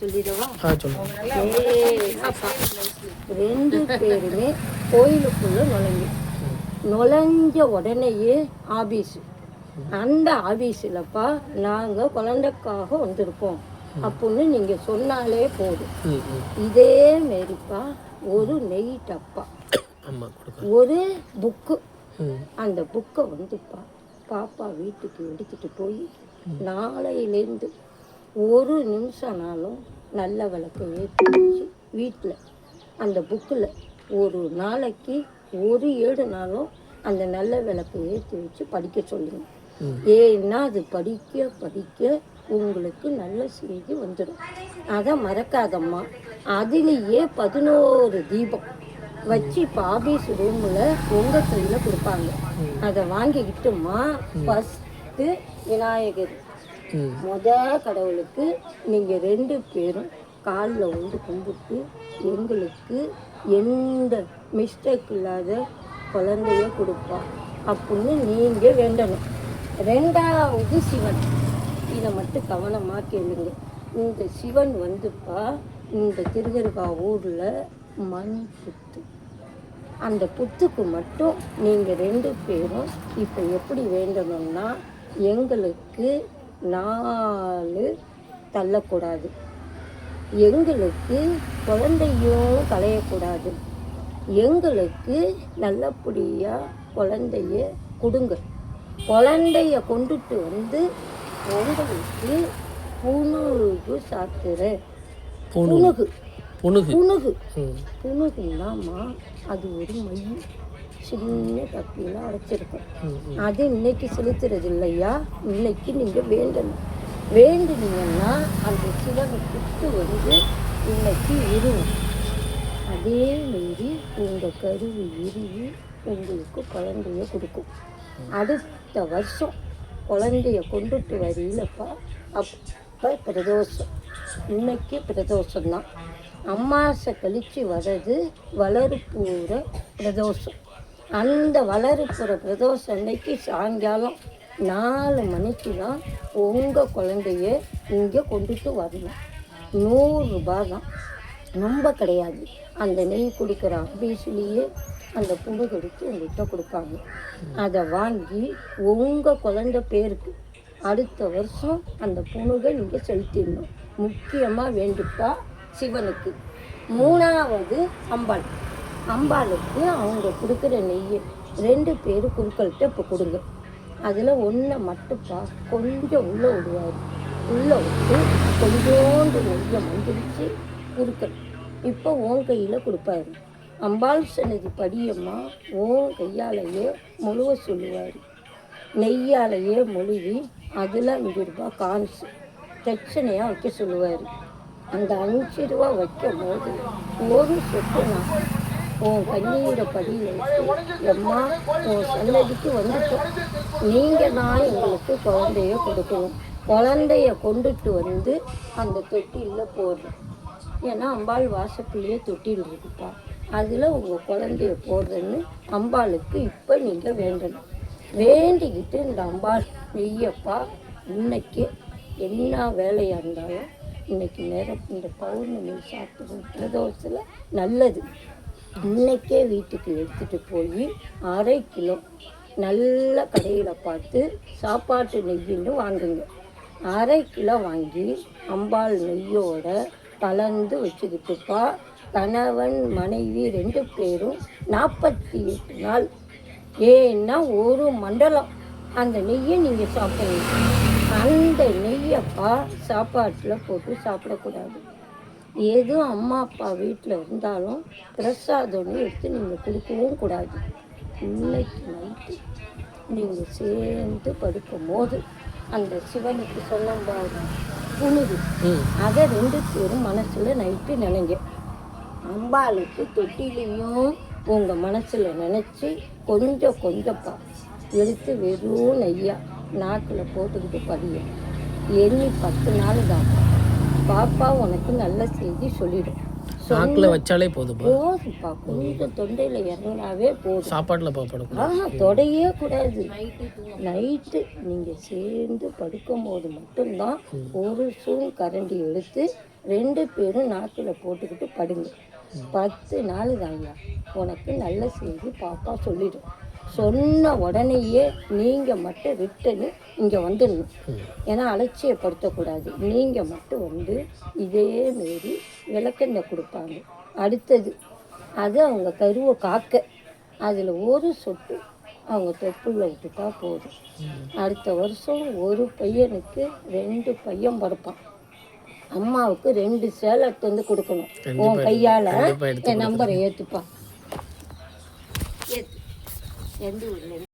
சொல்லிடவா? சொல்லுங்க. 2 பேருமே கோயிலுக்குள்ள நுழைஞ்ச உடனேயே ஆபீஸு. அந்த ஆபீஸில்ப்பா நாங்கள் குழந்தைக்காக வந்திருக்கோம் அப்படின்னு நீங்கள் சொன்னாலே போதும். இதே மாரிப்பா ஒரு நெய் டப்பா, ஒரு புக்கு, அந்த புக்கை வந்துப்பா பாப்பா வீட்டுக்கு எடுத்துகிட்டு போய் நாளையிலேருந்து ஒரு நிமிஷம்னாலும் நல்ல விளக்கை ஏற்றி வச்சு வீட்டில் அந்த புக்கில் ஒரு நாளைக்கு ஒரு 7 நாளும் அந்த நல்ல விளக்கை ஏற்றி வச்சு படிக்க சொல்லுங்க. ஏன்னா அது படிக்க படிக்க உங்களுக்கு நல்ல செய்தி வந்துடும். அதை மறக்காதம்மா. அதுலேயே 11 தீபம் வச்சு இப்போ ஆபீஸ் ரூமில் உங்கள் கையில் கொடுப்பாங்க. அதை வாங்கிக்கிட்டுமா ஃபஸ்ட்டு விநாயகர் கடவுளுக்கு நீங்கள் 2 பேரும் காலில் வந்து கும்பிட்டு எங்களுக்கு எந்த மிஸ்டேக் இல்லாத குழந்தைய கொடுப்பா அப்படின்னு நீங்கள் வேண்டணும். 2வது சிவன். இதை மட்டும் கவனமாக கேளுங்க. இந்த சிவன் வந்துப்பா இந்த திருகருகா ஊரில் மண் புத்து. அந்த புத்துக்கு மட்டும் நீங்கள் 2 பேரும் இப்போ எப்படி வேண்டணும்னா எங்களுக்கு 4 தள்ளக்கூடாது, எங்களுக்கு குழந்தையும் களையக்கூடாது, எங்களுக்கு நல்லபடியாக குழந்தைய கொடுங்க. குழந்தைய கொண்டுட்டு வந்து உங்களுக்கு புணுகு சாத்துறேன். புணுகு புணுகு புணுகுன்னாமா அது ஒரு மையம் சின்ன டப்பிலாம் அடைச்சிருக்கும். அது இன்னைக்கு செலுத்துறது இல்லையா? இன்னைக்கு நீங்கள் வேண்டுனீங்கன்னா அந்த சிவனை புத்து வந்து இன்னைக்கு இருவும். அதே மாரி உங்கள் கருவு இருவி உங்களுக்கு குழந்தைய கொடுக்கும். அடுத்த வருஷம் குழந்தைய கொண்டுட்டு வரையிலப்பா அப்போ பிரதோஷம். இன்னைக்கு பிரதோஷம்தான். அமாவாசை கழித்து வர்றது வளர்ப்புற பிரதோஷம். அந்த வளர்ப்புற பிரதோஷம் அன்னைக்கு சாயங்காலம் 4 மணிக்கு தான் உங்கள் குழந்தைய இங்கே கொண்டுட்டு வரணும். 100 ரூபாய் தான், ரொம்ப கிடையாது. அந்த நெய் கொடுக்குற ஆபீஸ்லேயே அந்த புணுகெடுத்து உங்கள்கிட்ட கொடுப்பாங்க. அதை வாங்கி உங்கள் குழந்தை பேருக்கு அடுத்த வருஷம் அந்த புணுகை நீங்கள் செலுத்திடணும். முக்கியமாக வேண்டுப்பா சிவனுக்கு. 3வது அம்பாளுக்கு அவங்க கொடுக்குற நெய்யை 2 பேர் குருக்கள்கிட்ட இப்போ கொடுங்க. அதில் 1 மட்டுப்பா கொஞ்சம் உள்ளே விடுவார். உள்ளே விட்டு கொஞ்சோண்டு நெய்யை மந்திரிச்சு குருக்கள் இப்போ உன் கையில் கொடுப்பாரு. அம்பாள் சன்னதி படியம்மா உன் கையாலேயே முழுவ சொல்லுவார். நெய்யாலேயே மொழிவி அதில் 5 ரூபாய் கான்ஸு தட்சணையாக வைக்க சொல்லுவார். அந்த 5 ரூபா வைக்கும் போது ஒரு சொட்டு நான் உன் கண்ணீரை படியில் எம்மா உன் சன்னதிக்கு வந்துட்டோம், நீங்கள் தான் எங்களுக்கு குழந்தைய கொடுக்கணும். குழந்தைய கொண்டுட்டு வந்து அந்த தொட்டிலில் போடுறோம். ஏன்னா அம்பாள் வாசப்பிள்ளையே தொட்டில் இருக்குப்பா, அதில் உங்கள் குழந்தைய போடுறேன்னு அம்பாளுக்கு இப்போ நீங்கள் வேண்டணும். வேண்டிக்கிட்டு இந்த அம்பாள் நெய்யப்பா இன்னைக்கு என்ன வேலையாக இருந்தாலும் இன்றைக்கி நேரம் இந்த பௌர்ணமி சாப்பிட்ற பிரதோஷத்தில் நல்லது. இன்றைக்கே வீட்டுக்கு எடுத்துகிட்டு போய் 1/2 கிலோ நல்ல கடையில் பார்த்து சாப்பாட்டு நெய்யின்னு வாங்குங்க. 1/2 கிலோ வாங்கி அம்பாள் நெய்யோட கலந்து வச்சுக்கிட்டுப்பா கணவன் மனைவி 2 பேரும் 48 நாள் ஏன்னா ஒரு மண்டலம் அந்த நெய்யை நீங்கள் சாப்பிடணும். அந்த நெய்யப்பா சாப்பாட்டில் போட்டு சாப்பிடக்கூடாது. எதுவும் அம்மா அப்பா வீட்டில் இருந்தாலும் பிரசாதம்னு எடுத்து நீங்கள் கொடுக்கவும் கூடாது. இன்னைக்கு நைட்டு நீங்கள் சேர்ந்து படுக்கும் போது அந்த சிவனுக்கு சொன்னபாடு புணுது அதை 2 பேரும் மனசில் நைட்டு நினைங்க. அம்பாளுக்கு தொட்டிலையும் உங்கள் மனசில் நினச்சி கொஞ்சப்பா எடுத்து வெறும் நெய்யா நாக்கில் போட்டுக்கிட்டு படியும். எண்ணி 10 நாள் தான் பாப்பா உனக்கு நல்ல செய்தி சொல்லிடும். நாக்கில் வச்சாலே போதும்ப்பா. கொஞ்சம் தொண்டையில் இறங்கினாவே போதும். சாப்பாட்டில் போடக்கூடாது, தொடையே கூடாது. நைட்டு நீங்கள் சேர்ந்து படுக்கும் போது மட்டும்தான் ஒரு ஸ்பூன் கரண்டி எடுத்து 2 பேரும் நாக்கில் போட்டுக்கிட்டு படுங்க. 10 நாள் தாங்க உனக்கு நல்ல செய்தி பாப்பா சொல்லிடும். சொன்ன உடனேயே நீங்கள் மட்டும் ரிட்டனு இங்கே வந்துடணும். ஏன்னா அலட்சியப்படுத்தக்கூடாது. நீங்கள் மட்டும் வந்து இதேமாரி விளக்கெண்ணெய் கொடுப்பாங்க. அடுத்தது அது அவங்க கருவை காக்க அதில் ஒரு சொட்டு அவங்க தொப்புள்ள விட்டுட்டா போதும். அடுத்த வருஷம் ஒரு பையனுக்கு 2 பையன் பிறப்பான். அம்மாவுக்கு 2 சேலை எடுத்து வந்து கொடுக்கணும். உன் கையால் என் நம்பரை ஏற்றுப்பா. ஏற்று எந்த ஊரில்